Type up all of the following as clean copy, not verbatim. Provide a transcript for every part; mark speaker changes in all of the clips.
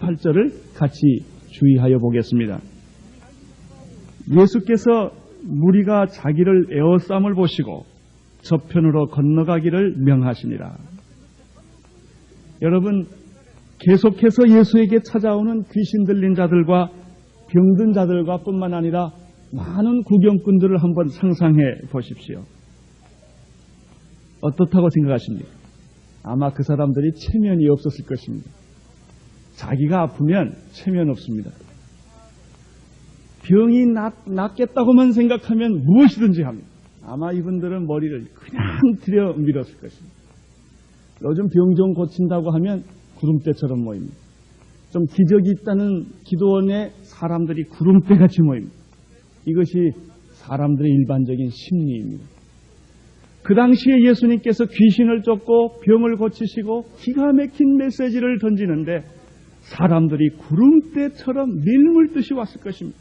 Speaker 1: 28절을 같이 주의하여 보겠습니다. 예수께서 무리가 자기를 에워싸움을 보시고 저편으로 건너가기를 명하시니라. 여러분, 계속해서 예수에게 찾아오는 귀신 들린 자들과 병든 자들과 뿐만 아니라 많은 구경꾼들을 한번 상상해 보십시오. 어떻다고 생각하십니까? 아마 그 사람들이 체면이 없었을 것입니다. 자기가 아프면 체면 없습니다. 병이 낫겠다고만 생각하면 무엇이든지 합니다. 아마 이분들은 머리를 그냥 들여 밀었을 것입니다. 요즘 병 좀 고친다고 하면 구름대처럼 모입니다. 좀 기적이 있다는 기도원에 사람들이 구름대같이 모입니다. 이것이 사람들의 일반적인 심리입니다. 그 당시에 예수님께서 귀신을 쫓고 병을 고치시고 기가 막힌 메시지를 던지는데 사람들이 구름대처럼 밀물듯이 왔을 것입니다.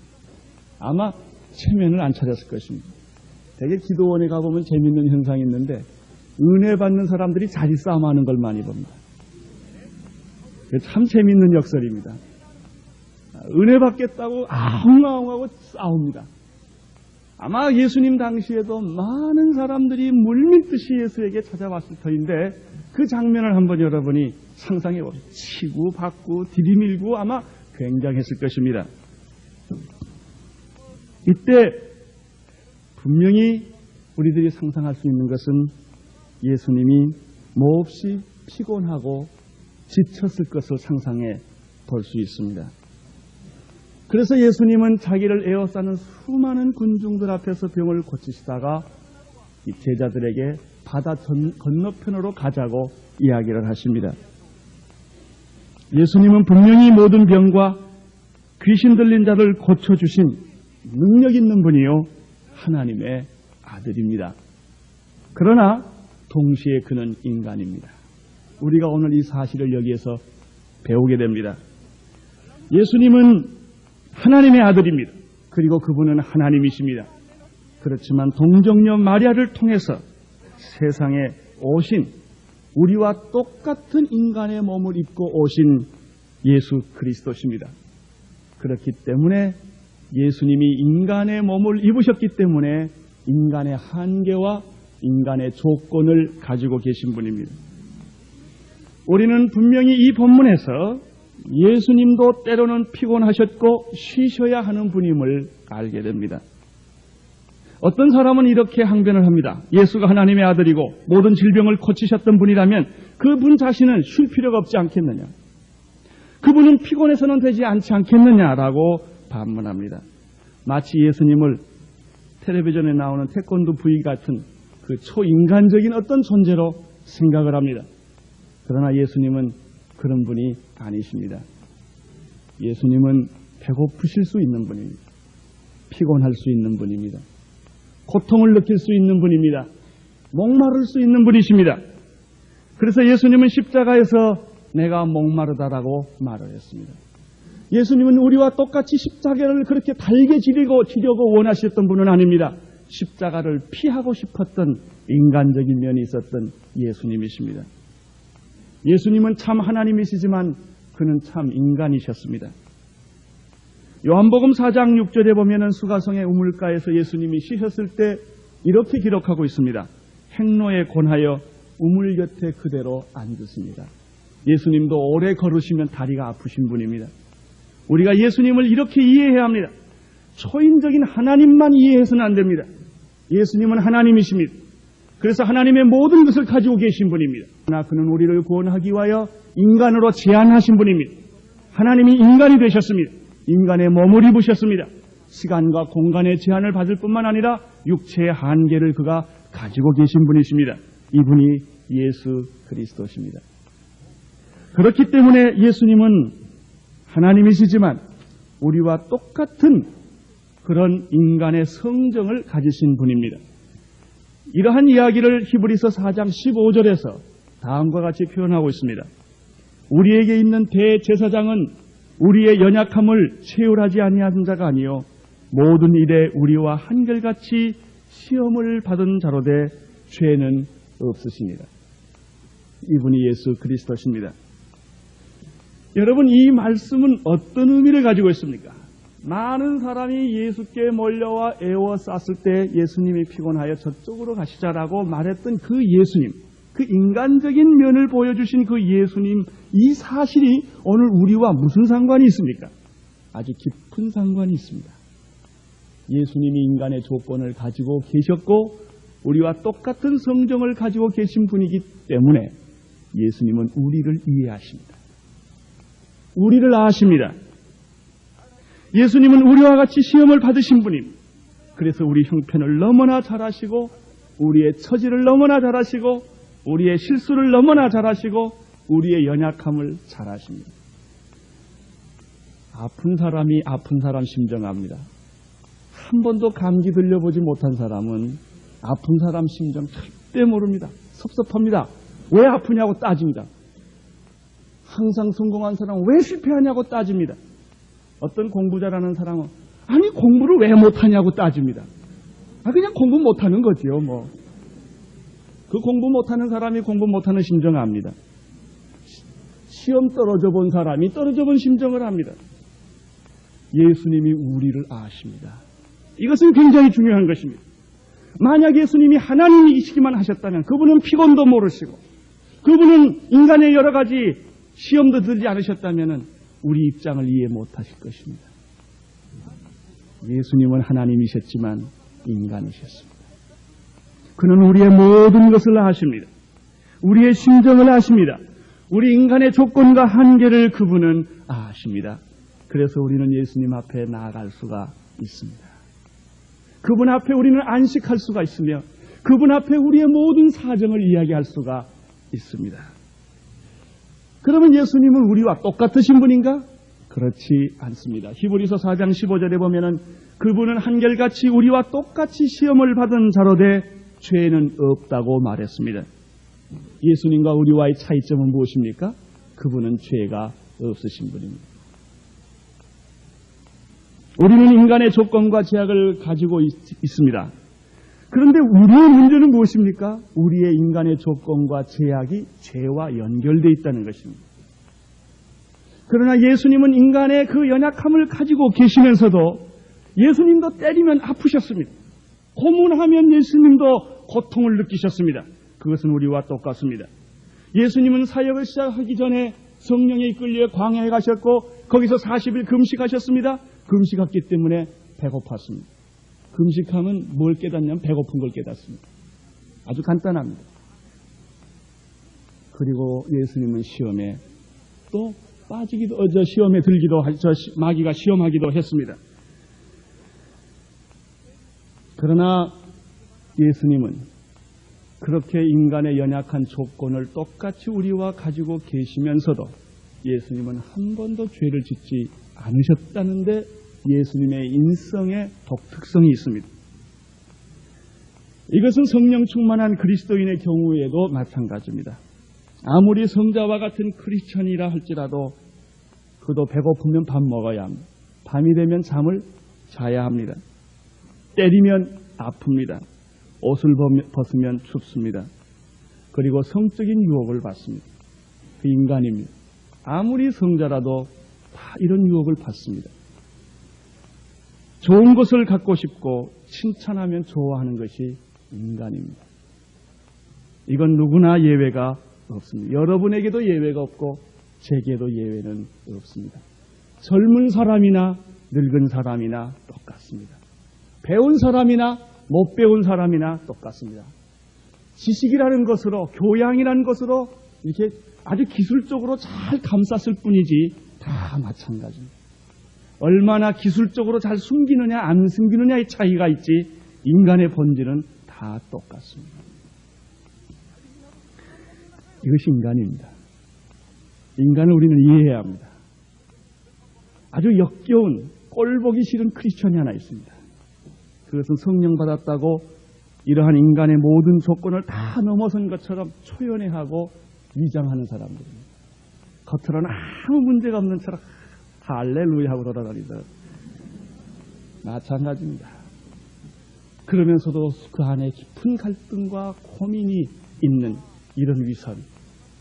Speaker 1: 아마 체면을 안 찾았을 것입니다. 되게 기도원에 가보면 재밌는 현상이 있는데 은혜 받는 사람들이 자리 싸움하는 걸 많이 봅니다. 참 재밌는 역설입니다. 은혜 받겠다고 아웅아웅하고 싸웁니다. 아마 예수님 당시에도 많은 사람들이 물밀듯이 예수에게 찾아왔을 터인데 그 장면을 한번 여러분이 상상해 보세요. 치고 받고 들이밀고 아마 굉장했을 것입니다. 이때 분명히 우리들이 상상할 수 있는 것은 예수님이 몹시 피곤하고 지쳤을 것을 상상해 볼 수 있습니다. 그래서 예수님은 자기를 에워싸는 수많은 군중들 앞에서 병을 고치시다가 이 제자들에게 바다 건너편으로 가자고 이야기를 하십니다. 예수님은 분명히 모든 병과 귀신 들린 자를 고쳐주신 능력 있는 분이요 하나님의 아들입니다. 그러나 동시에 그는 인간입니다. 우리가 오늘 이 사실을 여기에서 배우게 됩니다. 예수님은 하나님의 아들입니다. 그리고 그분은 하나님이십니다. 그렇지만 동정녀 마리아를 통해서 세상에 오신 우리와 똑같은 인간의 몸을 입고 오신 예수 그리스도십니다. 그렇기 때문에 예수님이 인간의 몸을 입으셨기 때문에 인간의 한계와 인간의 조건을 가지고 계신 분입니다. 우리는 분명히 이 본문에서 예수님도 때로는 피곤하셨고 쉬셔야 하는 분임을 알게 됩니다. 어떤 사람은 이렇게 항변을 합니다. 예수가 하나님의 아들이고 모든 질병을 고치셨던 분이라면 그분 자신은 쉴 필요가 없지 않겠느냐. 그분은 피곤해서는 되지 않지 않겠느냐라고 반문합니다. 마치 예수님을 텔레비전에 나오는 태권도 부위 같은 그 초인간적인 어떤 존재로 생각을 합니다. 그러나 예수님은 그런 분이 아니십니다. 예수님은 배고프실 수 있는 분입니다. 피곤할 수 있는 분입니다. 고통을 느낄 수 있는 분입니다. 목마를 수 있는 분이십니다. 그래서 예수님은 십자가에서 내가 목마르다라고 말을 했습니다. 예수님은 우리와 똑같이 십자가를 그렇게 달게 지려고 원하셨던 분은 아닙니다. 십자가를 피하고 싶었던 인간적인 면이 있었던 예수님이십니다. 예수님은 참 하나님이시지만 그는 참 인간이셨습니다. 요한복음 4장 6절에 보면은 수가성의 우물가에서 예수님이 쉬셨을 때 이렇게 기록하고 있습니다. 행로에 권하여 우물 곁에 그대로 앉으십니다. 예수님도 오래 걸으시면 다리가 아프신 분입니다. 우리가 예수님을 이렇게 이해해야 합니다. 초인적인 하나님만 이해해서는 안 됩니다. 예수님은 하나님이십니다. 그래서 하나님의 모든 것을 가지고 계신 분입니다. 그러나 그는 우리를 구원하기 위하여 인간으로 제한하신 분입니다. 하나님이 인간이 되셨습니다. 인간의 몸을 입으셨습니다. 시간과 공간의 제한을 받을 뿐만 아니라 육체의 한계를 그가 가지고 계신 분이십니다. 이분이 예수 그리스도십니다. 그렇기 때문에 예수님은 하나님이시지만 우리와 똑같은 그런 인간의 성정을 가지신 분입니다. 이러한 이야기를 히브리서 4장 15절에서 다음과 같이 표현하고 있습니다. 우리에게 있는 대제사장은 우리의 연약함을 체휼하지 아니한 자가 아니요 모든 일에 우리와 한결같이 시험을 받은 자로되 죄는 없으시니라. 이분이 예수 그리스도십니다. 여러분, 이 말씀은 어떤 의미를 가지고 있습니까? 많은 사람이 예수께 몰려와 애워쌌을 때 예수님이 피곤하여 저쪽으로 가시자라고 말했던 그 예수님, 그 인간적인 면을 보여주신 그 예수님, 이 사실이 오늘 우리와 무슨 상관이 있습니까? 아주 깊은 상관이 있습니다. 예수님이 인간의 조건을 가지고 계셨고 우리와 똑같은 성정을 가지고 계신 분이기 때문에 예수님은 우리를 이해하십니다. 우리를 아십니다. 예수님은 우리와 같이 시험을 받으신 분입니다. 그래서 우리 형편을 너무나 잘 아시고 우리의 처지를 너무나 잘 아시고 우리의 실수를 너무나 잘 아시고 우리의 연약함을 잘 아십니다. 아픈 사람이 아픈 사람 심정합니다. 한 번도 감기 들려보지 못한 사람은 아픈 사람 심정 절대 모릅니다. 섭섭합니다. 왜 아프냐고 따집니다. 항상 성공한 사람은 왜 실패하냐고 따집니다. 어떤 공부 잘하는 사람은 아니 공부를 왜 못하냐고 따집니다. 그냥 공부 못하는 거지요. 뭐. 그 공부 못하는 사람이 공부 못하는 심정을 압니다. 시험 떨어져 본 사람이 떨어져 본 심정을 압니다. 예수님이 우리를 아십니다. 이것은 굉장히 중요한 것입니다. 만약 예수님이 하나님이시기만 하셨다면 그분은 피곤도 모르시고 그분은 인간의 여러 가지 시험도 들지 않으셨다면 우리 입장을 이해 못하실 것입니다. 예수님은 하나님이셨지만 인간이셨습니다. 그는 우리의 모든 것을 아십니다. 우리의 심정을 아십니다. 우리 인간의 조건과 한계를 그분은 아십니다. 그래서 우리는 예수님 앞에 나아갈 수가 있습니다. 그분 앞에 우리는 안식할 수가 있으며 그분 앞에 우리의 모든 사정을 이야기할 수가 있습니다. 그러면 예수님은 우리와 똑같으신 분인가? 그렇지 않습니다. 히브리서 4장 15절에 보면은 그분은 한결같이 우리와 똑같이 시험을 받은 자로되 죄는 없다고 말했습니다. 예수님과 우리와의 차이점은 무엇입니까? 그분은 죄가 없으신 분입니다. 우리는 인간의 조건과 제약을 가지고 있습니다. 그런데 우리의 문제는 무엇입니까? 우리의 인간의 조건과 제약이 죄와 연결되어 있다는 것입니다. 그러나 예수님은 인간의 그 연약함을 가지고 계시면서도 예수님도 때리면 아프셨습니다. 고문하면 예수님도 고통을 느끼셨습니다. 그것은 우리와 똑같습니다. 예수님은 사역을 시작하기 전에 성령에 이끌려 광야에 가셨고 거기서 40일 금식하셨습니다. 금식했기 때문에 배고팠습니다. 금식하면 뭘 깨닫냐면 배고픈 걸 깨닫습니다. 아주 간단합니다. 그리고 예수님은 시험에 또 빠지기도, 시험에 들기도, 마귀가 시험하기도 했습니다. 그러나 예수님은 그렇게 인간의 연약한 조건을 똑같이 우리와 가지고 계시면서도 예수님은 한 번도 죄를 짓지 않으셨다는데 예수님의 인성의 독특성이 있습니다. 이것은 성령 충만한 그리스도인의 경우에도 마찬가지입니다. 아무리 성자와 같은 크리스천이라 할지라도 그도 배고프면 밥 먹어야 합니다. 밤이 되면 잠을 자야 합니다. 때리면 아픕니다. 옷을 벗으면 춥습니다. 그리고 성적인 유혹을 받습니다. 그 인간입니다. 아무리 성자라도 다 이런 유혹을 받습니다. 좋은 것을 갖고 싶고 칭찬하면 좋아하는 것이 인간입니다. 이건 누구나 예외가 없습니다. 여러분에게도 예외가 없고 제게도 예외는 없습니다. 젊은 사람이나 늙은 사람이나 똑같습니다. 배운 사람이나 못 배운 사람이나 똑같습니다. 지식이라는 것으로, 교양이라는 것으로 이렇게 아주 기술적으로 잘 감쌌을 뿐이지 다 마찬가지입니다. 얼마나 기술적으로 잘 숨기느냐 안 숨기느냐의 차이가 있지 인간의 본질은 다 똑같습니다. 이것이 인간입니다. 인간을 우리는 이해해야 합니다. 아주 역겨운 꼴보기 싫은 크리스천이 하나 있습니다. 그것은 성령 받았다고 이러한 인간의 모든 조건을 다 넘어선 것처럼 초연해하고 위장하는 사람들입니다. 겉으로는 아무 문제가 없는 처럼 할렐루야 하고 돌아다니다. 마찬가지입니다. 그러면서도 그 안에 깊은 갈등과 고민이 있는 이런 위선,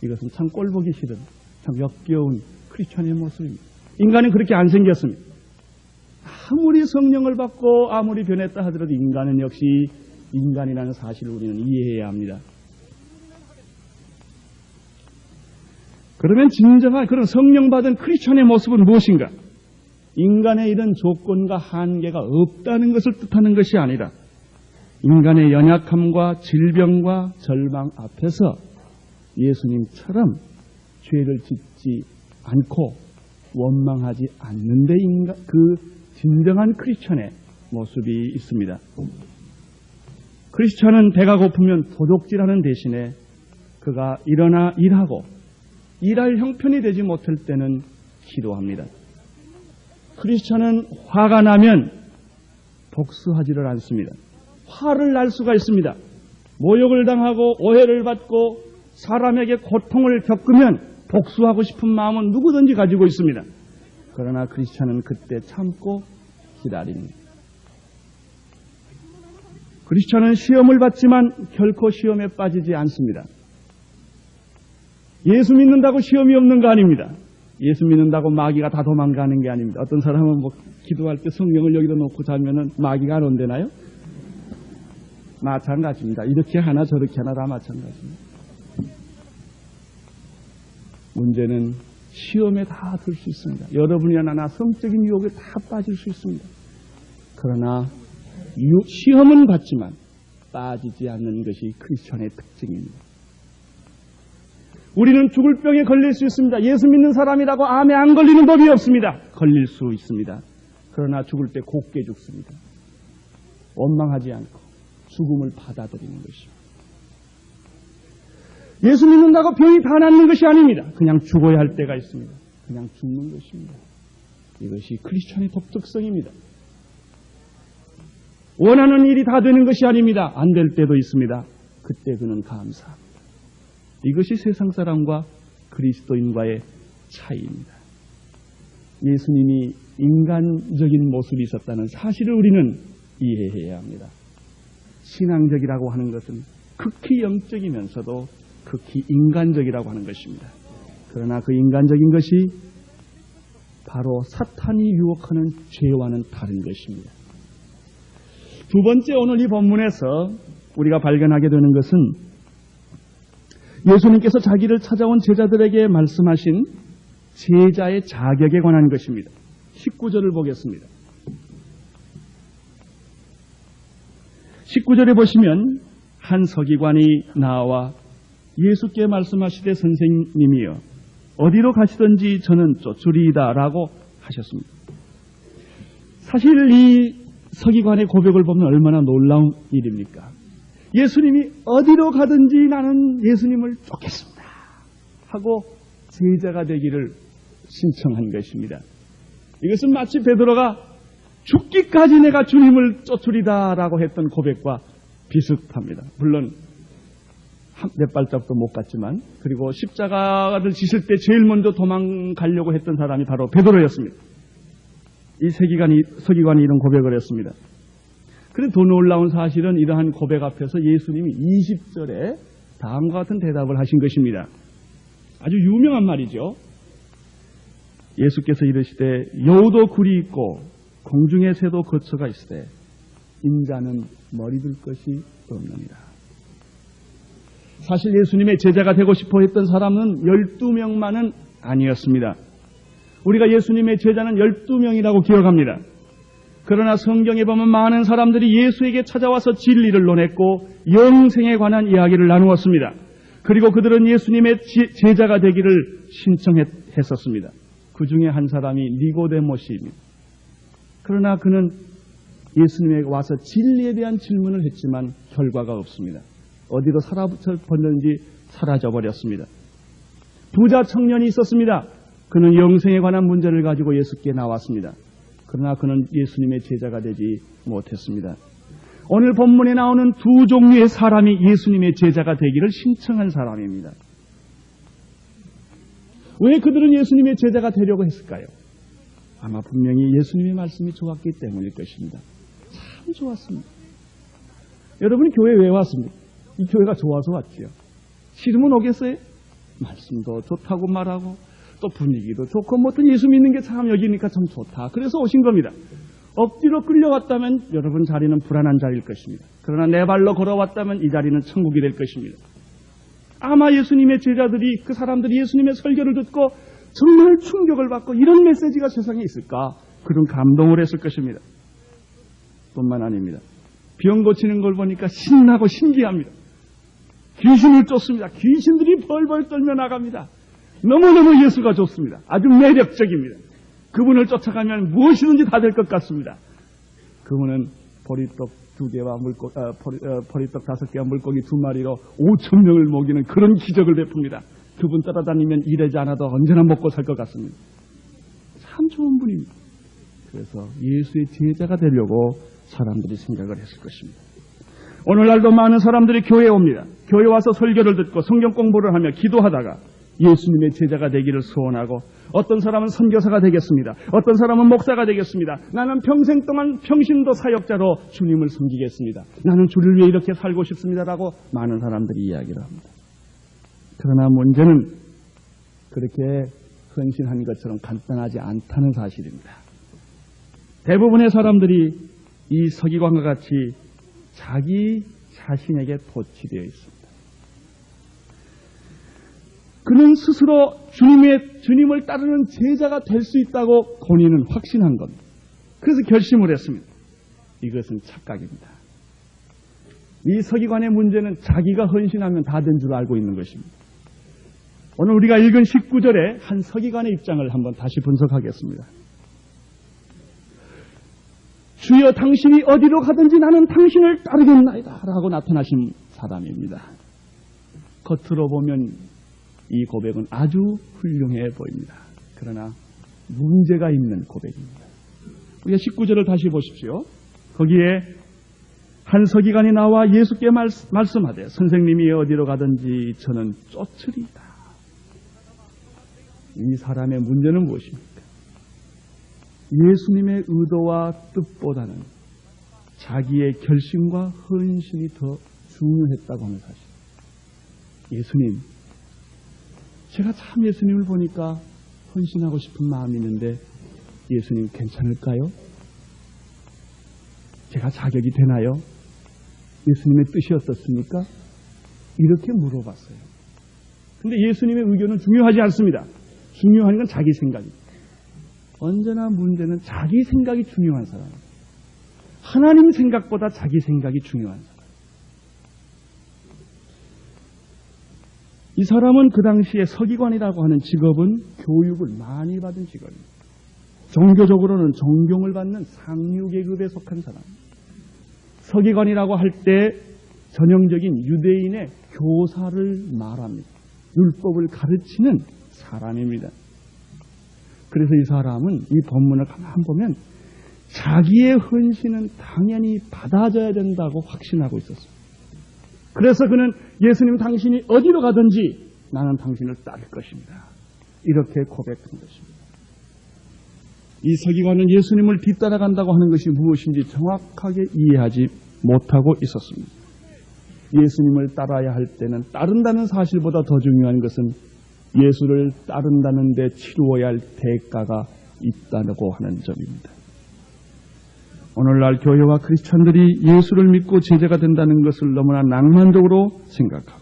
Speaker 1: 이것은 참 꼴보기 싫은 참 역겨운 크리스천의 모습입니다. 인간은 그렇게 안 생겼습니다. 아무리 성령을 받고 아무리 변했다 하더라도 인간은 역시 인간이라는 사실을 우리는 이해해야 합니다. 그러면 진정한 그런 성령받은 크리스천의 모습은 무엇인가? 인간의 이런 조건과 한계가 없다는 것을 뜻하는 것이 아니라 인간의 연약함과 질병과 절망 앞에서 예수님처럼 죄를 짓지 않고 원망하지 않는데 그 진정한 크리스천의 모습이 있습니다. 크리스천은 배가 고프면 도둑질하는 대신에 그가 일어나 일하고 일할 형편이 되지 못할 때는 기도합니다. 크리스천은 화가 나면 복수하지를 않습니다. 화를 날 수가 있습니다. 모욕을 당하고 오해를 받고 사람에게 고통을 겪으면 복수하고 싶은 마음은 누구든지 가지고 있습니다. 그러나 크리스천은 그때 참고 기다립니다. 크리스천은 시험을 받지만 결코 시험에 빠지지 않습니다. 예수 믿는다고 시험이 없는 거 아닙니다. 예수 믿는다고 마귀가 다 도망가는 게 아닙니다. 어떤 사람은 기도할 때 성령을 여기다 놓고 자면은 마귀가 안 온대나요? 마찬가지입니다. 이렇게 하나 저렇게 하나 다 마찬가지입니다. 문제는 시험에 다 들 수 있습니다. 여러분이나 나 성적인 유혹에 다 빠질 수 있습니다. 그러나 시험은 받지만 빠지지 않는 것이 크리스천의 특징입니다. 우리는 죽을 병에 걸릴 수 있습니다. 예수 믿는 사람이라고 암에 안 걸리는 법이 없습니다. 걸릴 수 있습니다. 그러나 죽을 때 곱게 죽습니다. 원망하지 않고 죽음을 받아들이는 것입니다. 예수 믿는다고 병이 다 낫는 것이 아닙니다. 그냥 죽어야 할 때가 있습니다. 그냥 죽는 것입니다. 이것이 크리스천의 독특성입니다. 원하는 일이 다 되는 것이 아닙니다. 안 될 때도 있습니다. 그때 그는 감사합니다. 이것이 세상 사람과 그리스도인과의 차이입니다. 예수님이 인간적인 모습이 있었다는 사실을 우리는 이해해야 합니다. 신앙적이라고 하는 것은 극히 영적이면서도 극히 인간적이라고 하는 것입니다. 그러나 그 인간적인 것이 바로 사탄이 유혹하는 죄와는 다른 것입니다. 두 번째, 오늘 이 본문에서 우리가 발견하게 되는 것은 예수님께서 자기를 찾아온 제자들에게 말씀하신 제자의 자격에 관한 것입니다. 19절을 보겠습니다. 19절에 보시면 한 서기관이 나와 예수께 말씀하시되 선생님이여 어디로 가시든지 저는 쫓으리이다 라고 하셨습니다. 사실 이 서기관의 고백을 보면 얼마나 놀라운 일입니까? 예수님이 어디로 가든지 나는 예수님을 쫓겠습니다 하고 제자가 되기를 신청한 것입니다. 이것은 마치 베드로가 죽기까지 내가 주님을 쫓으리다 라고 했던 고백과 비슷합니다. 물론 몇 발짝도 못 갔지만, 그리고 십자가를 지실 때 제일 먼저 도망가려고 했던 사람이 바로 베드로였습니다. 이 서기관이 이런 고백을 했습니다. 그런데 더 놀라운 사실은 이러한 고백 앞에서 예수님이 20절에 다음과 같은 대답을 하신 것입니다. 아주 유명한 말이죠. 예수께서 이르시되 여우도 굴이 있고 공중의 새도 거처가 있으되 인자는 머리 둘 것이 없느니라. 사실 예수님의 제자가 되고 싶어 했던 사람은 12명만은 아니었습니다. 우리가 예수님의 제자는 12명이라고 기억합니다. 그러나 성경에 보면 많은 사람들이 예수에게 찾아와서 진리를 논했고 영생에 관한 이야기를 나누었습니다. 그리고 그들은 예수님의 제자가 되기를 신청했었습니다. 그 중에 한 사람이 니고데모스입니다. 그러나 그는 예수님에게 와서 진리에 대한 질문을 했지만 결과가 없습니다. 어디로 사라졌는지 사라져버렸습니다. 부자 청년이 있었습니다. 그는 영생에 관한 문제를 가지고 예수께 나왔습니다. 그러나 그는 예수님의 제자가 되지 못했습니다. 오늘 본문에 나오는 두 종류의 사람이 예수님의 제자가 되기를 신청한 사람입니다. 왜 그들은 예수님의 제자가 되려고 했을까요? 아마 분명히 예수님의 말씀이 좋았기 때문일 것입니다. 참 좋았습니다. 여러분이 교회 왜 왔습니까? 이 교회가 좋아서 왔지요. 싫으면 오겠어요? 말씀도 좋다고 말하고 또 분위기도 좋고 뭐 또 예수 믿는 게 참 여기니까 참 좋다. 그래서 오신 겁니다. 억지로 끌려왔다면 여러분 자리는 불안한 자리일 것입니다. 그러나 내 발로 걸어왔다면 이 자리는 천국이 될 것입니다. 아마 예수님의 제자들이 그 사람들이 예수님의 설교를 듣고 정말 충격을 받고 이런 메시지가 세상에 있을까? 그런 감동을 했을 것입니다. 뿐만 아닙니다. 병 고치는 걸 보니까 신나고 신기합니다. 귀신을 쫓습니다. 귀신들이 벌벌 떨며 나갑니다. 너무너무 예수가 좋습니다. 아주 매력적입니다. 그분을 쫓아가면 무엇이든지 다 될 것 같습니다. 그분은 보리떡 2개와 보리떡 5개와 물고기 2마리로 5,000명을 먹이는 그런 기적을 베풉니다. 그분 따라다니면 일하지 않아도 언제나 먹고 살 것 같습니다. 참 좋은 분입니다. 그래서 예수의 제자가 되려고 사람들이 생각을 했을 것입니다. 오늘날도 많은 사람들이 교회에 옵니다. 교회 와서 설교를 듣고 성경 공부를 하며 기도하다가 예수님의 제자가 되기를 소원하고 어떤 사람은 선교사가 되겠습니다. 어떤 사람은 목사가 되겠습니다. 나는 평생 동안 평신도 사역자로 주님을 섬기겠습니다. 나는 주를 위해 이렇게 살고 싶습니다라고 많은 사람들이 이야기를 합니다. 그러나 문제는 그렇게 헌신한 것처럼 간단하지 않다는 사실입니다. 대부분의 사람들이 이 서기관과 같이 자기 자신에게 도취되어 있습니다. 그는 스스로 주님을 따르는 제자가 될 수 있다고 본인은 확신한 겁니다. 그래서 결심을 했습니다. 이것은 착각입니다. 이 서기관의 문제는 자기가 헌신하면 다 된 줄 알고 있는 것입니다. 오늘 우리가 읽은 19절에 한 서기관의 입장을 한번 다시 분석하겠습니다. 주여 당신이 어디로 가든지 나는 당신을 따르겠나이다 라고 나타나신 사람입니다. 겉으로 보면 이 고백은 아주 훌륭해 보입니다. 그러나 문제가 있는 고백입니다. 우리가 19절을 다시 보십시오. 거기에 한 서기관이 나와 예수께 말씀하되 선생님이 어디로 가든지 저는 쫓으리이다. 이 사람의 문제는 무엇입니까? 예수님의 의도와 뜻보다는 자기의 결심과 헌신이 더 중요했다고 하는 사실. 예수님, 제가 참 예수님을 보니까 헌신하고 싶은 마음이 있는데 예수님 괜찮을까요? 제가 자격이 되나요? 예수님의 뜻이 어떻습니까? 이렇게 물어봤어요. 근데 예수님의 의견은 중요하지 않습니다. 중요한 건 자기 생각입니다. 언제나 문제는 자기 생각이 중요한 사람. 하나님 생각보다 자기 생각이 중요한 사람. 이 사람은 그 당시에 서기관이라고 하는 직업은 교육을 많이 받은 직업입니다. 종교적으로는 존경을 받는 상류 계급에 속한 사람. 서기관이라고 할 때 전형적인 유대인의 교사를 말합니다. 율법을 가르치는 사람입니다. 그래서 이 사람은 이 본문을 가만 보면 자기의 헌신은 당연히 받아져야 된다고 확신하고 있었습니다. 그래서 그는 예수님 당신이 어디로 가든지 나는 당신을 따를 것입니다. 이렇게 고백한 것입니다. 이 서기관은 예수님을 뒤따라간다고 하는 것이 무엇인지 정확하게 이해하지 못하고 있었습니다. 예수님을 따라야 할 때는 따른다는 사실보다 더 중요한 것은 예수를 따른다는 데 치루어야 할 대가가 있다고 하는 점입니다. 오늘날 교회와 크리스찬들이 예수를 믿고 제자가 된다는 것을 너무나 낭만적으로 생각하고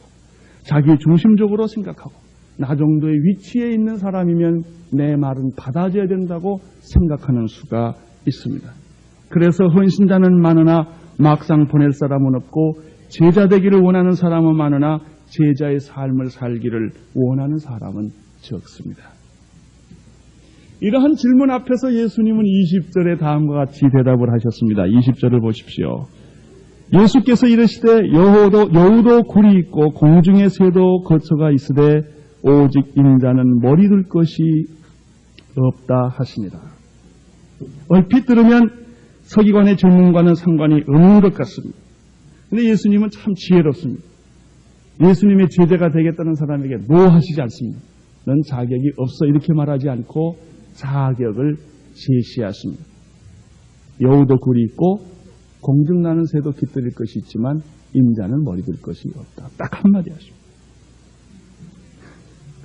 Speaker 1: 자기 중심적으로 생각하고 나 정도의 위치에 있는 사람이면 내 말은 받아줘야 된다고 생각하는 수가 있습니다. 그래서 헌신자는 많으나 막상 보낼 사람은 없고 제자 되기를 원하는 사람은 많으나 제자의 삶을 살기를 원하는 사람은 적습니다. 이러한 질문 앞에서 예수님은 20절에 다음과 같이 대답을 하셨습니다. 20절을 보십시오. 예수께서 이르시되 여우도 굴이 있고 공중의 새도 거처가 있으되 오직 인자는 머리 둘 것이 없다 하시니라. 얼핏 들으면 서기관의 질문과는 상관이 없는 것 같습니다. 그런데 예수님은 참 지혜롭습니다. 예수님의 제자가 되겠다는 사람에게 노하시지 않습니다. 넌 자격이 없어 이렇게 말하지 않고 자격을 제시하십니다. 여우도 굴이 있고 공중 나는 새도 깃들일 것이 있지만 인자는 머리 들 것이 없다. 딱 한마디 하십니다.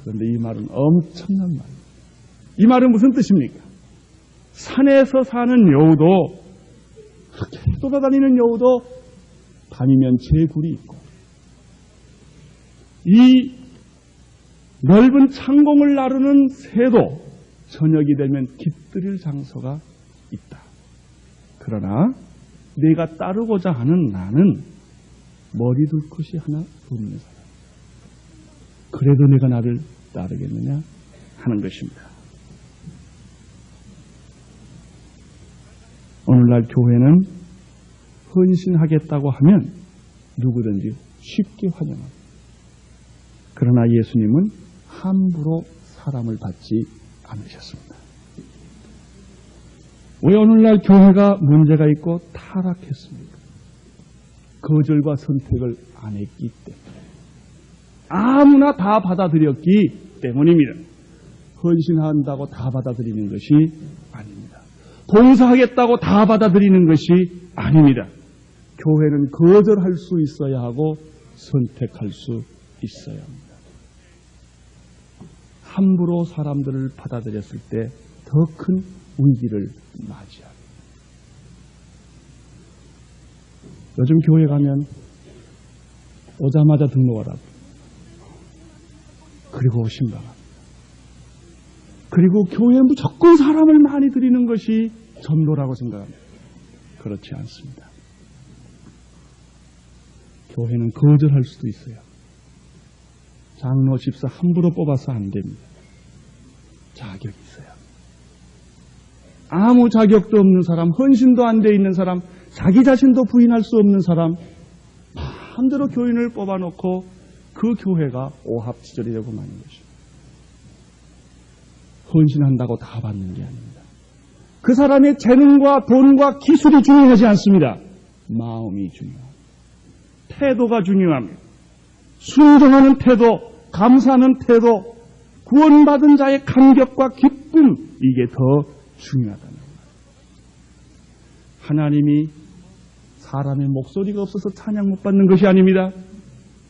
Speaker 1: 그런데 이 말은 엄청난 말입니다. 이 말은 무슨 뜻입니까? 산에서 사는 여우도, 그렇게 돌아다니는 여우도 밤이면 제굴이 있고, 이 넓은 창공을 나르는 새도 저녁이 되면 깃들일 장소가 있다. 그러나 내가 따르고자 하는 나는 머리 둘 것이 하나 없는 사람. 그래도 내가 나를 따르겠느냐 하는 것입니다. 오늘날 교회는 헌신하겠다고 하면 누구든지 쉽게 환영합니다. 그러나 예수님은 함부로 사람을 받지 않으셨습니다. 왜 오늘날 교회가 문제가 있고 타락했습니까? 거절과 선택을 안 했기 때문에, 아무나 다 받아들였기 때문입니다. 헌신한다고 다 받아들이는 것이 아닙니다. 봉사하겠다고 다 받아들이는 것이 아닙니다. 교회는 거절할 수 있어야 하고 선택할 수 있어야 합니다. 함부로 사람들을 받아들였을 때 더 큰 위기를 맞이합니다. 요즘 교회 가면 오자마자 등록하라고, 그리고 신방합니다. 그리고 교회에 무조건 사람을 많이 들이는 것이 전도라고 생각합니다. 그렇지 않습니다. 교회는 거절할 수도 있어요. 장로, 집사 함부로 뽑아서 안 됩니다. 자격이 있어요. 아무 자격도 없는 사람, 헌신도 안 돼 있는 사람, 자기 자신도 부인할 수 없는 사람, 마음대로 교인을 뽑아놓고 그 교회가 오합지졸이 되고 마는 것입니다. 헌신한다고 다 받는 게 아닙니다. 그 사람의 재능과 돈과 기술이 중요하지 않습니다. 마음이 중요합니다. 태도가 중요합니다. 순종하는 태도, 감사하는 태도, 구원받은 자의 감격과 기쁨, 이게 더 중요하다는 겁니다. 하나님이 사람의 목소리가 없어서 찬양 못 받는 것이 아닙니다.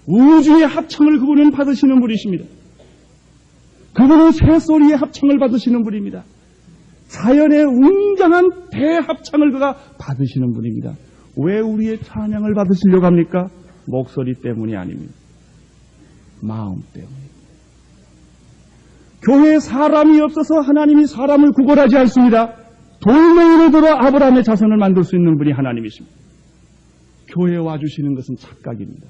Speaker 1: 우주의 합창을 그분은 받으시는 분이십니다. 그분은 새소리의 합창을 받으시는 분입니다. 자연의 웅장한 대합창을 그가 받으시는 분입니다. 왜 우리의 찬양을 받으시려고 합니까? 목소리 때문이 아닙니다. 마음 때문입니다. 교회에 사람이 없어서 하나님이 사람을 구걸하지 않습니다. 돌멩이로 들어 아브라함의 자손을 만들 수 있는 분이 하나님이십니다. 교회에 와주시는 것은 착각입니다.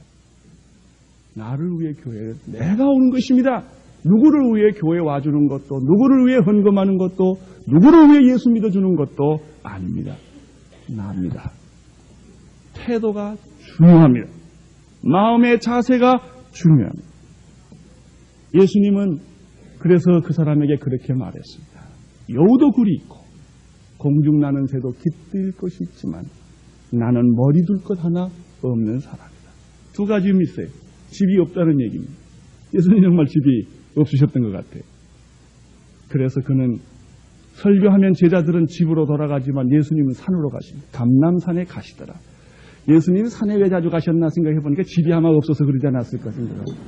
Speaker 1: 나를 위해 교회에 내가 오는 것입니다. 누구를 위해 교회에 와주는 것도, 누구를 위해 헌금하는 것도, 누구를 위해 예수 믿어주는 것도 아닙니다. 나입니다. 태도가 중요합니다. 마음의 자세가 중요합니다. 예수님은 그래서 그 사람에게 그렇게 말했습니다. 여우도 굴이 있고 공중 나는 새도 깃들 것이 있지만 나는 머리 둘 것 하나 없는 사람이다. 두 가지 의미 있어요. 집이 없다는 얘기입니다. 예수님 정말 집이 없으셨던 것 같아요. 그래서 그는 설교하면 제자들은 집으로 돌아가지만 예수님은 산으로 가십니다. 감람산에 가시더라. 예수님은 산에 왜 자주 가셨나 생각해보니까 집이 아마 없어서 그러지 않았을까 생각합니다.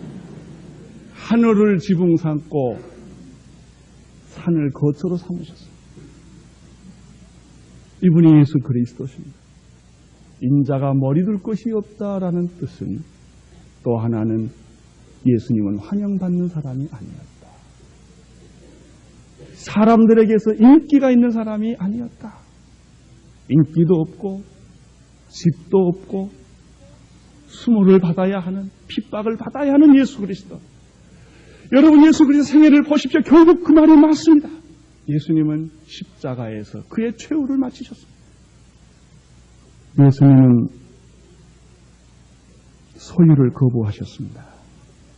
Speaker 1: 하늘을 지붕 삼고 산을 거처로 삼으셨습니다. 이분이 예수 그리스도십니다. 인자가 머리 둘 것이 없다라는 뜻은 또 하나는 예수님은 환영받는 사람이 아니었다. 사람들에게서 인기가 있는 사람이 아니었다. 인기도 없고 집도 없고 수모를 받아야 하는, 핍박을 받아야 하는 예수 그리스도. 여러분, 예수 그리스도 생애를 보십시오. 결국 그 말이 맞습니다. 예수님은 십자가에서 그의 최후를 마치셨습니다. 예수님은 소유를 거부하셨습니다.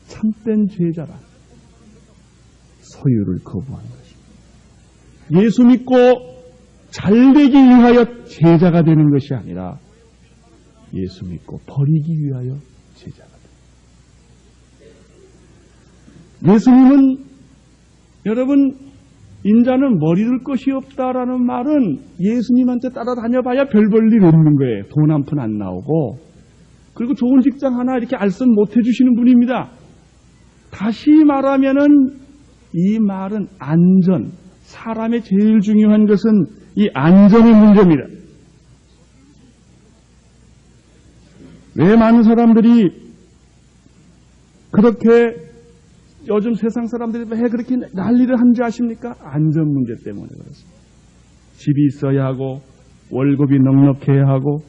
Speaker 1: 참된 제자라 소유를 거부한 것입니다. 예수 믿고 잘되기 위하여 제자가 되는 것이 아니라 예수 믿고 버리기 위하여 제자가 됩니다. 예수님은, 여러분, 인자는 머리 둘 것이 없다라는 말은 예수님한테 따라다녀봐야 별 볼 일 없는 거예요. 돈 한 푼 안 나오고, 그리고 좋은 직장 하나 이렇게 알선 못 해주시는 분입니다. 다시 말하면은 이 말은 안전, 사람의 제일 중요한 것은 이 안전의 문제입니다. 왜 많은 사람들이 그렇게 요즘 세상 사람들이 왜 그렇게 난리를 하는지 아십니까? 안전 문제 때문에 그렇습니다. 집이 있어야 하고 월급이 넉넉해야 하고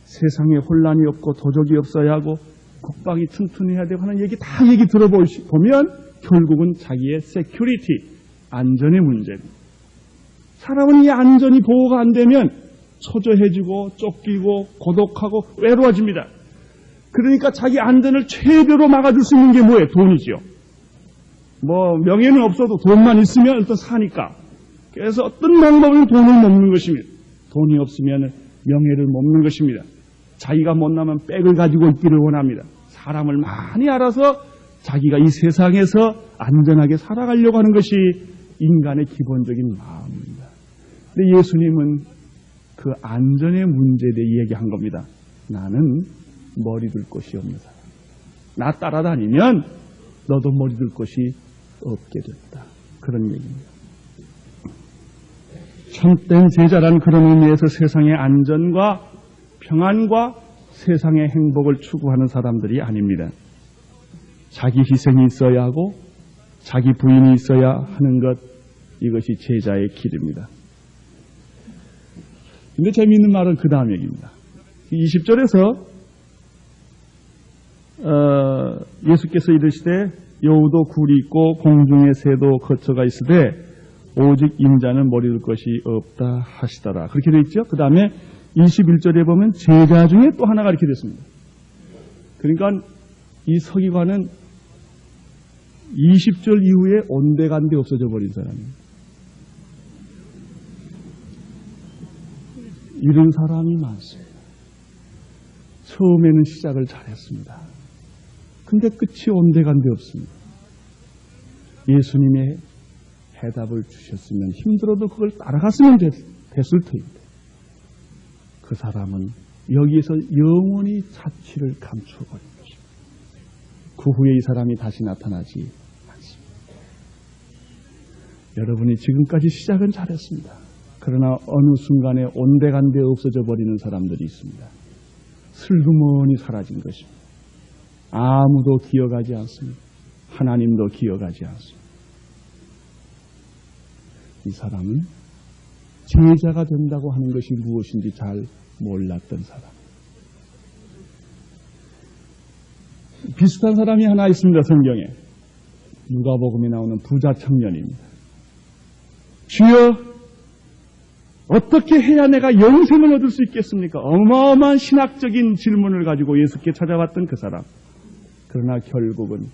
Speaker 1: 세상에 혼란이 없고 도적이 없어야 하고 국방이 튼튼해야 되고 하는 얘기 다 얘기 들어보면 결국은 자기의 세큐리티, 안전의 문제입니다. 사람은 이 안전이 보호가 안 되면 초조해지고 쫓기고 고독하고 외로워집니다. 그러니까 자기 안전을 최대로 막아줄 수 있는 게 뭐예요? 돈이죠. 명예는 없어도 돈만 있으면 일단 사니까. 그래서 어떤 방법으로 돈을 먹는 것입니다. 돈이 없으면 명예를 먹는 것입니다. 자기가 못나면 백을 가지고 있기를 원합니다. 사람을 많이 알아서 자기가 이 세상에서 안전하게 살아가려고 하는 것이 인간의 기본적인 마음입니다. 근데 예수님은 그 안전의 문제에 대해 이야기한 겁니다. 나는 머리 둘 곳이 없는 사람. 나 따라다니면 너도 머리 둘 곳이 없게 됐다. 그런 얘기입니다. 참된 제자란 그런 의미에서 세상의 안전과 평안과 세상의 행복을 추구하는 사람들이 아닙니다. 자기 희생이 있어야 하고 자기 부인이 있어야 하는 것, 이것이 제자의 길입니다. 근데 재미있는 말은 그 다음 얘기입니다. 20절에서 예수께서 이르시되 여우도 굴이 있고 공중의 새도 거처가 있으되 오직 인자는 머리 둘 것이 없다 하시더라. 그렇게 되어 있죠. 그 다음에 21절에 보면 제자 중에 또 하나가 이렇게 됐습니다. 그러니까 이 서기관은 20절 이후에 온데간데 없어져 버린 사람이에요. 이런 사람이 많습니다. 처음에는 시작을 잘했습니다. 근데 끝이 온데간데 없습니다. 예수님의 해답을 주셨으면 힘들어도 그걸 따라갔으면 됐을 터인데 그 사람은 여기에서 영원히 자취를 감춰버린 것입니다. 그 후에 이 사람이 다시 나타나지 않습니다. 여러분이 지금까지 시작은 잘했습니다. 그러나 어느 순간에 온데간데 없어져 버리는 사람들이 있습니다. 슬그머니 사라진 것입니다. 아무도 기억하지 않습니다. 하나님도 기억하지 않습니다. 이 사람은 제자가 된다고 하는 것이 무엇인지 잘 몰랐던 사람. 비슷한 사람이 하나 있습니다. 성경에. 누가복음에 나오는 부자 청년입니다. 주여, 어떻게 해야 내가 영생을 얻을 수 있겠습니까? 어마어마한 신학적인 질문을 가지고 예수께 찾아왔던 그 사람. 그러나 결국은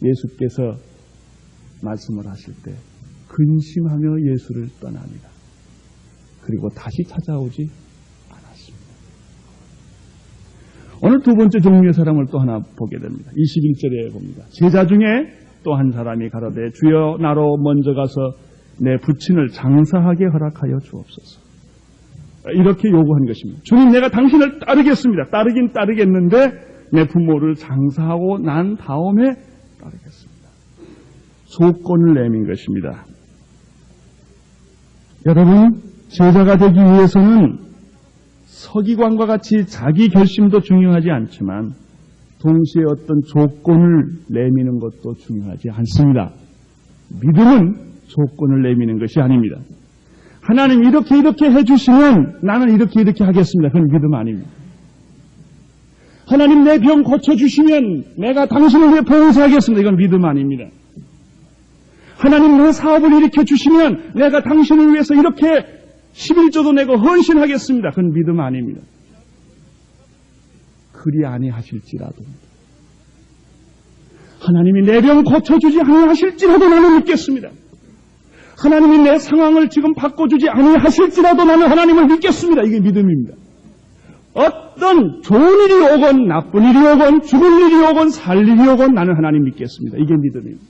Speaker 1: 예수께서 말씀을 하실 때 근심하며 예수를 떠납니다. 그리고 다시 찾아오지 않았습니다. 오늘 두 번째 종류의 사람을 또 하나 보게 됩니다. 21절에 봅니다. 제자 중에 또 한 사람이 가로되 주여 나로 먼저 가서 내 부친을 장사하게 허락하여 주옵소서. 이렇게 요구한 것입니다. 주님, 내가 당신을 따르겠습니다. 따르긴 따르겠는데 내 부모를 장사하고 난 다음에 따르겠습니다. 조건을 내민 것입니다. 여러분, 제자가 되기 위해서는 서기관과 같이 자기 결심도 중요하지 않지만 동시에 어떤 조건을 내미는 것도 중요하지 않습니다. 믿음은 조건을 내미는 것이 아닙니다. 하나님 이렇게 해주시면 나는 이렇게 하겠습니다. 그건 믿음 아닙니다. 하나님 내 병 고쳐주시면 내가 당신을 위해 봉사하겠습니다. 이건 믿음 아닙니다. 하나님 내 사업을 일으켜주시면 내가 당신을 위해서 이렇게 11조도 내고 헌신하겠습니다. 그건 믿음 아닙니다. 그리 아니하실지라도 하나님이 내 병 고쳐주지 아니하실지라도 나는 믿겠습니다. 하나님이 내 상황을 지금 바꿔주지 아니하실지라도 나는 하나님을 믿겠습니다. 이게 믿음입니다. 어떤 좋은 일이 오건 나쁜 일이 오건 죽을 일이 오건 살 일이 오건 나는 하나님 믿겠습니다. 이게 믿음입니다.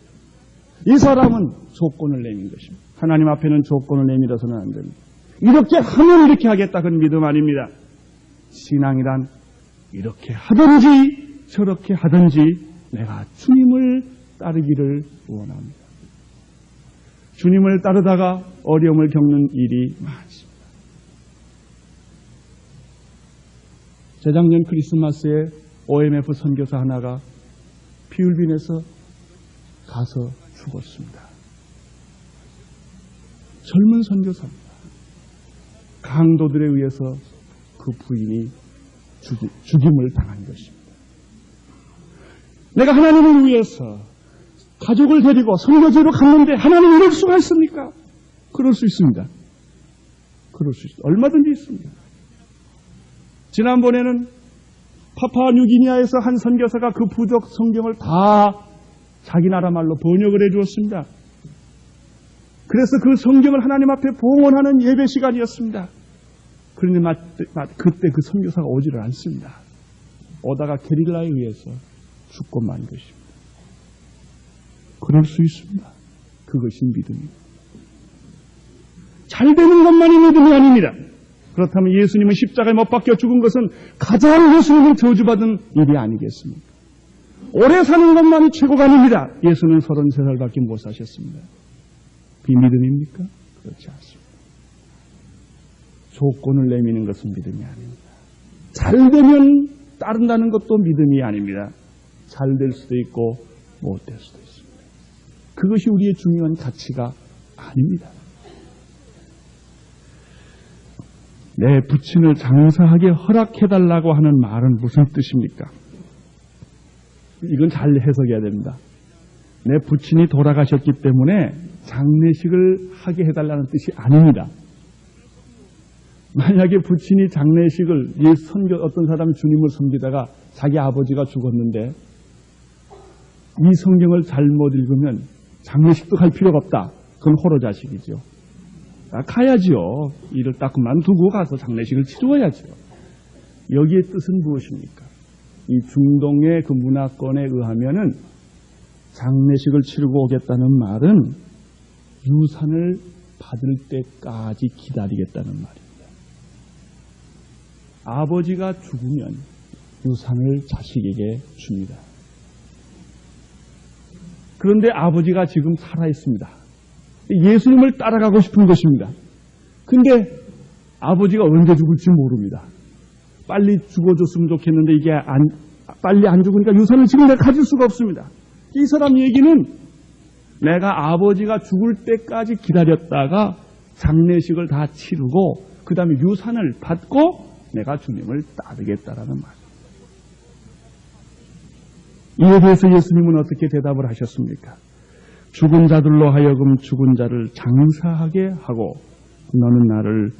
Speaker 1: 이 사람은 조건을 내민 것입니다. 하나님 앞에는 조건을 내밀어서는 안 됩니다. 이렇게 하면 이렇게 하겠다. 그건 믿음 아닙니다. 신앙이란 이렇게 하든지 저렇게 하든지 내가 주님을 따르기를 원합니다. 주님을 따르다가 어려움을 겪는 일이 많습니다. 재작년 크리스마스에 OMF 선교사 하나가 필리핀에서 가서 죽었습니다. 젊은 선교사입니다. 강도들에 의해서 그 부인이 죽임을 당한 것입니다. 내가 하나님을 위해서 가족을 데리고 선교지로 갔는데 하나님 이럴 수가 있습니까? 그럴 수 있습니다. 그럴 수 있습니다. 얼마든지 있습니다. 지난번에는 파푸아뉴기니아에서 한 선교사가 그 부족 성경을 다 자기 나라 말로 번역을 해 주었습니다. 그래서 그 성경을 하나님 앞에 봉헌하는 예배 시간이었습니다. 그런데 그때 그 선교사가 오지를 않습니다. 오다가 게릴라에 의해서 죽고 만 것입니다. 그럴 수 있습니다. 그것이 믿음입니다. 잘 되는 것만이 믿음이 아닙니다. 그렇다면 예수님은 십자가에 못 박혀 죽은 것은 가장 예수님을 저주받은 일이 아니겠습니까? 오래 사는 것만이 최고가 아닙니다. 예수는 33살밖에 못 사셨습니다. 비믿음입니까? 그렇지 않습니다. 조건을 내미는 것은 믿음이 아닙니다. 잘 되면 따른다는 것도 믿음이 아닙니다. 잘 될 수도 있고 못 될 수도 있습니다. 그것이 우리의 중요한 가치가 아닙니다. 내 부친을 장사하게 허락해달라고 하는 말은 무슨 뜻입니까? 이건 잘 해석해야 됩니다. 내 부친이 돌아가셨기 때문에 장례식을 하게 해달라는 뜻이 아닙니다. 만약에 부친이 장례식을 어떤 사람이 주님을 섬기다가 자기 아버지가 죽었는데 이 성경을 잘못 읽으면 장례식도 갈 필요가 없다. 그건 호로자식이죠. 가야지요. 일을 딱 그만두고 가서 장례식을 치루어야죠. 여기의 뜻은 무엇입니까? 이 중동의 그 문화권에 의하면은 장례식을 치르고 오겠다는 말은 유산을 받을 때까지 기다리겠다는 말입니다. 아버지가 죽으면 유산을 자식에게 줍니다. 그런데 아버지가 지금 살아있습니다. 예수님을 따라가고 싶은 것입니다. 근데 아버지가 언제 죽을지 모릅니다. 빨리 죽어줬으면 좋겠는데 이게 빨리 안 죽으니까 유산을 지금 내가 가질 수가 없습니다. 이 사람 얘기는 내가 아버지가 죽을 때까지 기다렸다가 장례식을 다 치르고 그 다음에 유산을 받고 내가 주님을 따르겠다라는 말입니다. 이에 대해서 예수님은 어떻게 대답을 하셨습니까? 죽은 자들로 하여금 죽은 자를 장사하게 하고 너는 나를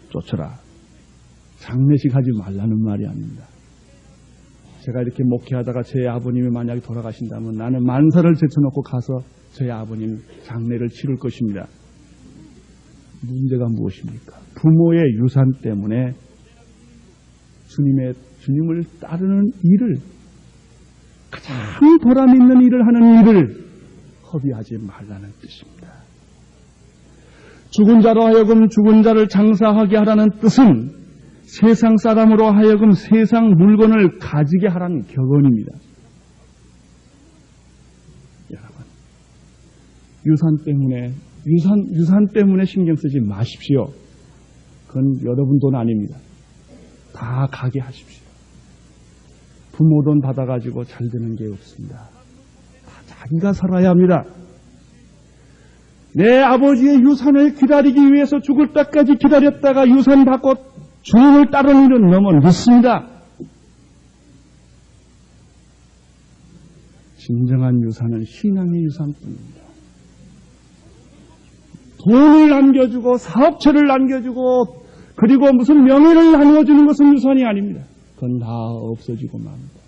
Speaker 1: 쫓아라. 장례식 하지 말라는 말이 아닙니다. 제가 이렇게 목회하다가 제 아버님이 만약에 돌아가신다면 나는 만사를 제쳐놓고 가서 저희 아버님 장례를 치를 것입니다. 문제가 무엇입니까? 부모의 유산 때문에 주님을 따르는 일을, 가장 보람 있는 일을 하는 일을 허비하지 말라는 뜻입니다. 죽은 자로 하여금 죽은 자를 장사하게 하라는 뜻은 세상 사람으로 하여금 세상 물건을 가지게 하라는 격언입니다. 여러분, 유산 때문에 신경 쓰지 마십시오. 그건 여러분 돈 아닙니다. 다 가게 하십시오. 부모 돈 받아가지고 잘 되는 게 없습니다. 다 자기가 살아야 합니다. 내 아버지의 유산을 기다리기 위해서 죽을 때까지 기다렸다가 유산 받고 주님을 따르는 일은 너무 늦습니다. 진정한 유산은 신앙의 유산뿐입니다. 돈을 남겨주고 사업체를 남겨주고 그리고 무슨 명예를 나누어주는 것은 유산이 아닙니다. 그건 다 없어지고 맙니다.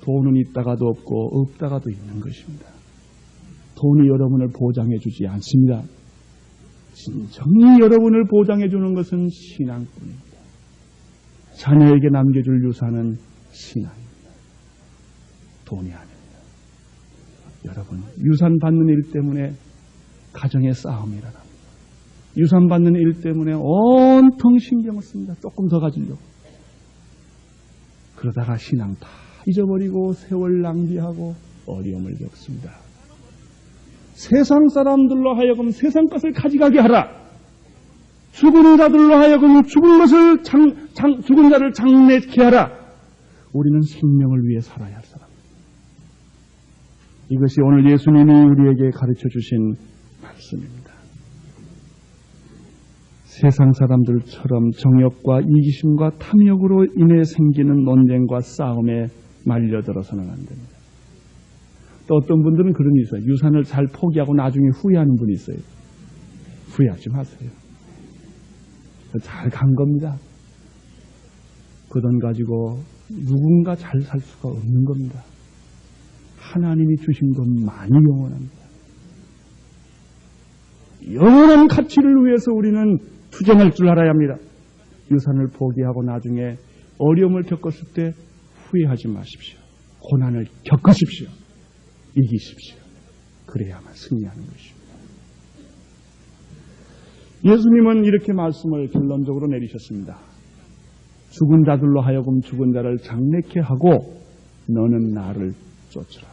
Speaker 1: 돈은 있다가도 없고 없다가도 있는 것입니다. 돈이 여러분을 보장해 주지 않습니다. 진정히 여러분을 보장해 주는 것은 신앙뿐입니다. 자녀에게 남겨줄 유산은 신앙입니다. 돈이 아닙니다. 여러분, 유산 받는 일 때문에 가정의 싸움이 일어납니다. 유산 받는 일 때문에 온통 신경을 씁니다. 조금 더 가지려고. 그러다가 신앙 다 잊어버리고 세월 낭비하고 어려움을 겪습니다. 세상 사람들로 하여금 세상 것을 가져가게 하라. 죽은 자들로 하여금 죽은 자를 장례케 하라. 우리는 생명을 위해 살아야 할 사람. 이것이 오늘 예수님이 우리에게 가르쳐 주신 말씀입니다. 세상 사람들처럼 정욕과 이기심과 탐욕으로 인해 생기는 논쟁과 싸움에 말려들어서는 안 됩니다. 또 어떤 분들은 그런 게 있어요. 유산을 잘 포기하고 나중에 후회하는 분이 있어요. 후회하지 마세요. 잘 간 겁니다. 그 돈 가지고 누군가 잘 살 수가 없는 겁니다. 하나님이 주신 것만이 영원합니다. 영원한 가치를 위해서 우리는 투쟁할 줄 알아야 합니다. 유산을 포기하고 나중에 어려움을 겪었을 때 후회하지 마십시오. 고난을 겪으십시오. 이기십시오. 그래야만 승리하는 것입니다. 예수님은 이렇게 말씀을 결론적으로 내리셨습니다. 죽은 자들로 하여금 죽은 자를 장례케 하고 너는 나를 쫓으라.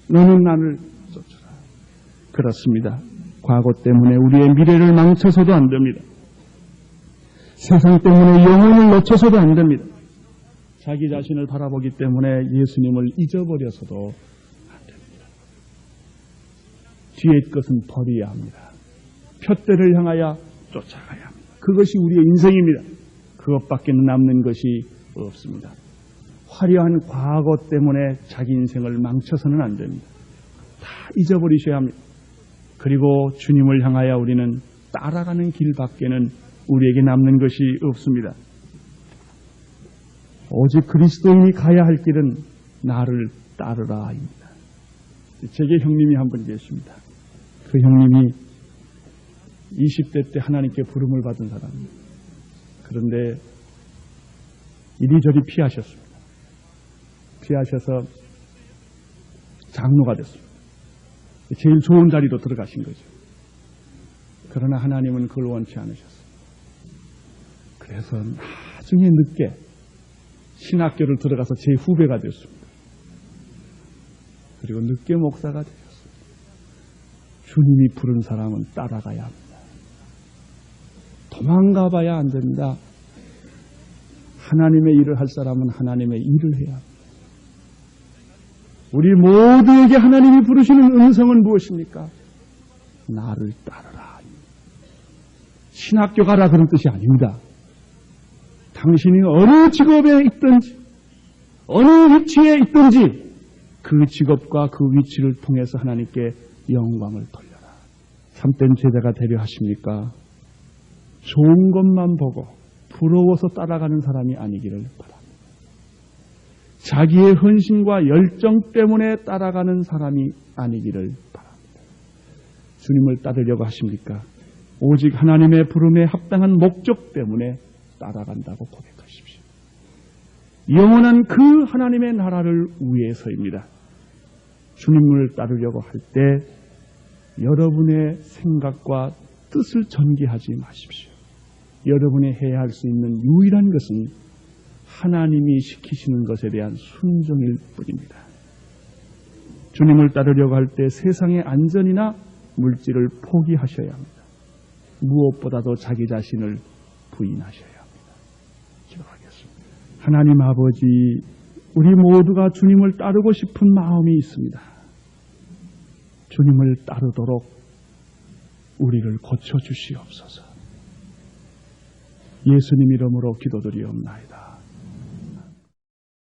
Speaker 1: 너는 나를 쫓으라. 그렇습니다. 과거 때문에 우리의 미래를 망쳐서도 안 됩니다. 세상 때문에 영혼을 놓쳐서도 안 됩니다. 자기 자신을 바라보기 때문에 예수님을 잊어버려서도 안 됩니다. 뒤의 것은 버려야 합니다. 푯대를 향하여 쫓아가야 합니다. 그것이 우리의 인생입니다. 그것밖에 남는 것이 없습니다. 화려한 과거 때문에 자기 인생을 망쳐서는 안 됩니다. 다 잊어버리셔야 합니다. 그리고 주님을 향하여 우리는 따라가는 길밖에는 우리에게 남는 것이 없습니다. 오직 그리스도인이 가야 할 길은 나를 따르라입니다. 제게 형님이 한 분 계십니다. 그 형님이 20대 때 하나님께 부름을 받은 사람입니다. 그런데 이리저리 피하셨습니다. 피하셔서 장로가 됐습니다. 제일 좋은 자리로 들어가신 거죠. 그러나 하나님은 그걸 원치 않으셨어요. 그래서 나중에 늦게 신학교를 들어가서 제 후배가 됐습니다. 그리고 늦게 목사가 되셨습니다. 주님이 부른 사람은 따라가야 합니다. 도망가 봐야 안 됩니다. 하나님의 일을 할 사람은 하나님의 일을 해야 합니다. 우리 모두에게 하나님이 부르시는 음성은 무엇입니까? 나를 따르라. 신학교 가라 그런 뜻이 아닙니다. 당신이 어느 직업에 있든지 어느 위치에 있든지 그 직업과 그 위치를 통해서 하나님께 영광을 돌려라. 참된 제자가 되려 하십니까? 좋은 것만 보고 부러워서 따라가는 사람이 아니기를 바랍니다. 자기의 헌신과 열정 때문에 따라가는 사람이 아니기를 바랍니다. 주님을 따르려고 하십니까? 오직 하나님의 부름에 합당한 목적 때문에 따라간다고 고백하십시오. 영원한 그 하나님의 나라를 위해서입니다. 주님을 따르려고 할 때 여러분의 생각과 뜻을 전개하지 마십시오. 여러분이 해야 할 수 있는 유일한 것은 하나님이 시키시는 것에 대한 순종일 뿐입니다. 주님을 따르려고 할 때 세상의 안전이나 물질을 포기하셔야 합니다. 무엇보다도 자기 자신을 부인하셔야 합니다. 기도하겠습니다. 하나님 아버지, 우리 모두가 주님을 따르고 싶은 마음이 있습니다. 주님을 따르도록 우리를 고쳐주시옵소서. 예수님 이름으로 기도드리옵나이다.